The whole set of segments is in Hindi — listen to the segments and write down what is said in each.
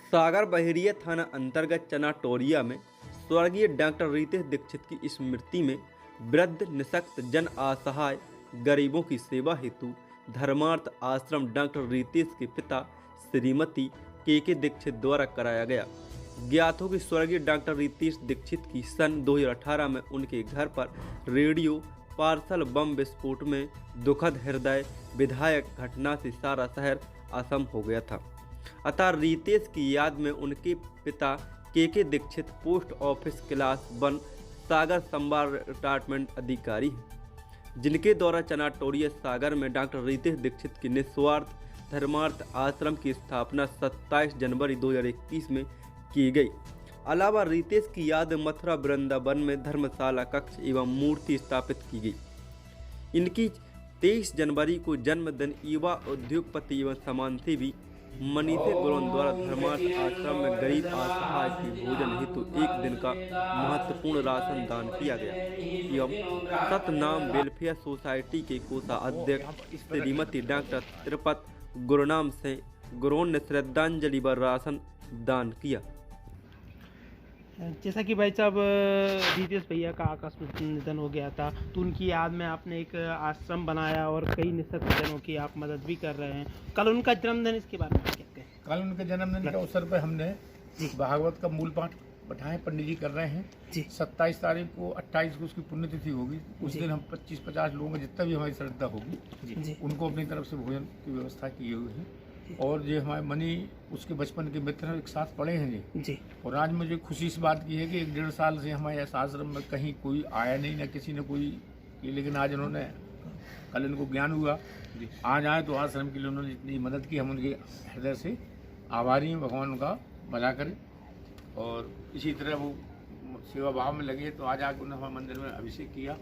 सागर बहेड़िया थाना अंतर्गत चनाटोरिया में स्वर्गीय डॉक्टर रितेश दीक्षित की स्मृति में वृद्ध निःशक्त जन असहाय गरीबों की सेवा हेतु धर्मार्थ आश्रम डॉक्टर रितेश के पिता श्रीमती के दीक्षित द्वारा कराया गया। ज्ञात हो कि स्वर्गीय डॉक्टर रितेश दीक्षित की सन 2018 में उनके घर पर रेडियो पार्सल बम विस्फोट में दुखद हृदय विधायक घटना से सारा शहर असम हो गया था। अतः रितेश की याद में उनके पिता के दीक्षित पोस्ट ऑफिस क्लास 1 सागर संभाग रिटायरमेंट अधिकारी हैं, जिनके द्वारा चनाटोरिया सागर में डॉक्टर रितेश दीक्षित की निस्वार्थ धर्मार्थ आश्रम की स्थापना 27 जनवरी 2021 में की गई। अलावा रितेश की याद मथुरा वृंदावन में धर्मशाला कक्ष एवं मूर्ति स्थापित की गई। इनकी 23 जनवरी को जन्मदिन युवा उद्योगपति एवं समाजसेवी मनीषे गुरुन द्वारा धर्मार्थ आश्रम में गरीब असहाय की भोजन हेतु एक दिन का महत्वपूर्ण राशन दान किया गया एवं सतनाम वेलफेयर सोसाइटी के कोषाध्यक्ष श्रीमती डॉक्टर तिरुपति गुरुनाम से गुरुन ने श्रद्धांजलि व राशन दान किया। जैसा कि भाई साहब रितेश भैया का आकस्मिक निधन हो गया था, तो उनकी याद में आपने एक आश्रम बनाया और कई निःशक्त जनों की आप मदद भी कर रहे हैं। कल उनका जन्मदिन, इसके बारे में क्या कहें? कल उनके जन्मदिन के अवसर पर हमने भागवत का मूल पाठ बैठाए, पंडित जी कर रहे हैं। 27 तारीख को 28 को उसकी पुण्यतिथि होगी। उस दिन हम 25-50 लोगों में जितना भी हमारी श्रद्धा होगी उनको अपनी तरफ से भोजन की व्यवस्था की हुई है। और जो हमारे मनी उसके बचपन के मित्र एक साथ पढ़े हैं जी। और आज मुझे खुशी इस बात की है कि 1-1.5 साल से हमारे इस आश्रम में कहीं कोई आया नहीं, न किसी ने कोई, लेकिन आज उन्होंने, कल इनको ज्ञान हुआ, आज आए तो आश्रम के लिए उन्होंने जितनी मदद की हम उनके हृदय से आभारी हैं। भगवान उनका भला करे और इसी तरह वो सेवा भाव में लगे। तो आज आकर उन्होंने हमारे मंदिर में अभिषेक किया।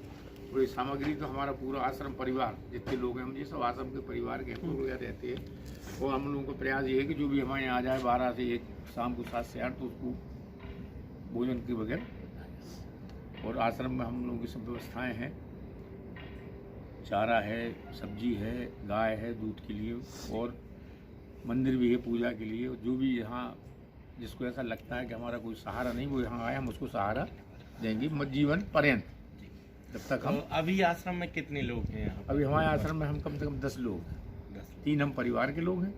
पूरी सामग्री तो हमारा पूरा आश्रम परिवार जितने लोग हैं, हम ये सब आश्रम के परिवार के लोग रहते हैं। और हम लोगों का प्रयास ये है कि जो भी हमारे यहाँ आ जाए 12 से 1 शाम को 7 से 8 तो उसको भोजन के बगैर। और आश्रम में हम लोगों की सब व्यवस्थाएँ हैं, चारा है, सब्जी है, गाय है दूध के लिए, और मंदिर भी है पूजा के लिए। जो भी यहाँ जिसको ऐसा लगता है कि हमारा कोई सहारा नहीं, वो यहाँ आए, हम उसको सहारा देंगे जीवन पर्यंत जब तक हम। अभी आश्रम में कितने लोग हैं यहाँ? अभी हमारे आश्रम में हम कम से कम 10 लोग हैं। 3 हम परिवार के लोग हैं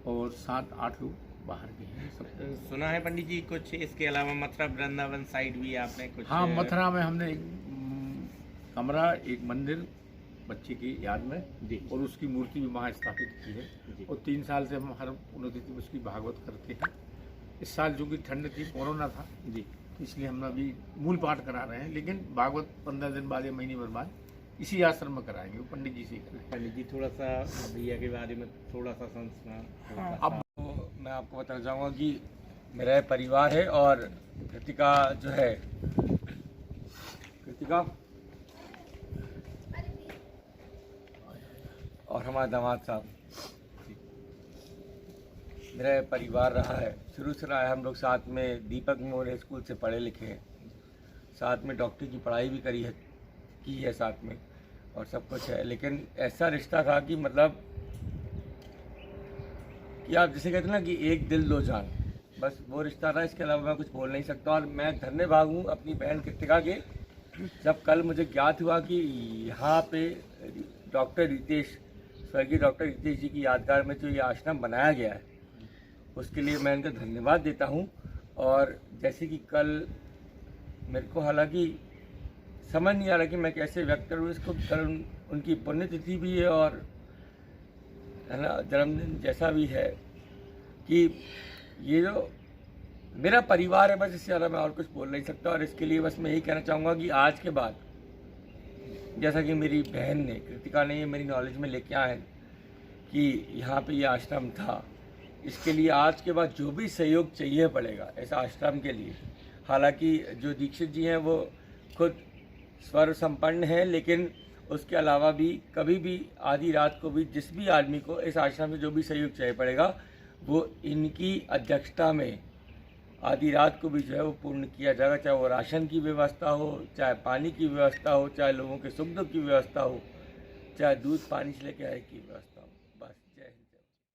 और 7-8 लोग बाहर के हैं। सब सुना है पंडित जी कुछ इसके अलावा मथुरा वृंदावन साइड भी आपने कुछ? हाँ, मथुरा में हमने एक कमरा, एक मंदिर बच्चे की याद में और उसकी मूर्ति भी वहाँ स्थापित की है। और 3 साल से हम हर पुण्यतिथि में उसकी भागवत करते हैं। इस साल जो कि ठंड थी, कोरोना था जी, इसलिए हम अभी मूल पाठ करा रहे हैं, लेकिन भागवत 15 दिन बाद या महीने भर बाद इसी आश्रम में कराएंगे, वो पंडित जी से कराएंगे। पंडित जी थोड़ा सा भैया के बारे में थोड़ा सा संस्कार। अब मैं आपको बताना चाहूँगा कि मेरा परिवार है और कृतिका जो है, कृतिका और हमारा दामाद साहब, मेरा परिवार रहा है, शुरू से रहा है। हम लोग साथ में दीपक मेमोरियल स्कूल से पढ़े लिखे हैं, साथ में डॉक्टर की पढ़ाई भी की है साथ में, और सब कुछ है। लेकिन ऐसा रिश्ता था कि मतलब कि आप जैसे कहते हैं ना कि एक दिल दो जान, बस वो रिश्ता था। इसके अलावा मैं कुछ बोल नहीं सकता। और मैं धन्यवाद हूँ अपनी बहन कृतिका के, जब कल मुझे ज्ञात हुआ कि यहाँ पे डॉक्टर रितेश, स्वर्गीय डॉक्टर रितेश जी की यादगार में जो ये आश्रम बनाया गया है, उसके लिए मैं इनका धन्यवाद देता हूँ। और जैसे कि कल मेरे को हालांकि समझ नहीं आ रहा कि मैं कैसे व्यक्त करूँ इसको। कल उनकी पुण्यतिथि भी है और है ना, जन्मदिन जैसा भी है कि ये जो मेरा परिवार है, बस इससे ज़्यादा मैं और कुछ बोल नहीं सकता। और इसके लिए बस मैं यही कहना चाहूँगा कि आज के बाद, जैसा कि मेरी बहन ने, कृतिका ने ये मेरी नॉलेज में लेके आए कि यहाँ पे ये आश्रम था, इसके लिए आज के बाद जो भी सहयोग चाहिए पड़ेगा इस आश्रम के लिए। हालांकि जो दीक्षित जी हैं वो खुद स्वर संपन्न हैं, लेकिन उसके अलावा भी कभी भी आधी रात को भी जिस भी आदमी को इस आश्रम में जो भी सहयोग चाहिए पड़ेगा, वो इनकी अध्यक्षता में आधी रात को भी जो है वो पूर्ण किया जाएगा। चाहे वो राशन की व्यवस्था हो, चाहे पानी की व्यवस्था हो, चाहे लोगों के सुख दुख की व्यवस्था हो, चाहे दूध पानी से लेकर आए की व्यवस्था।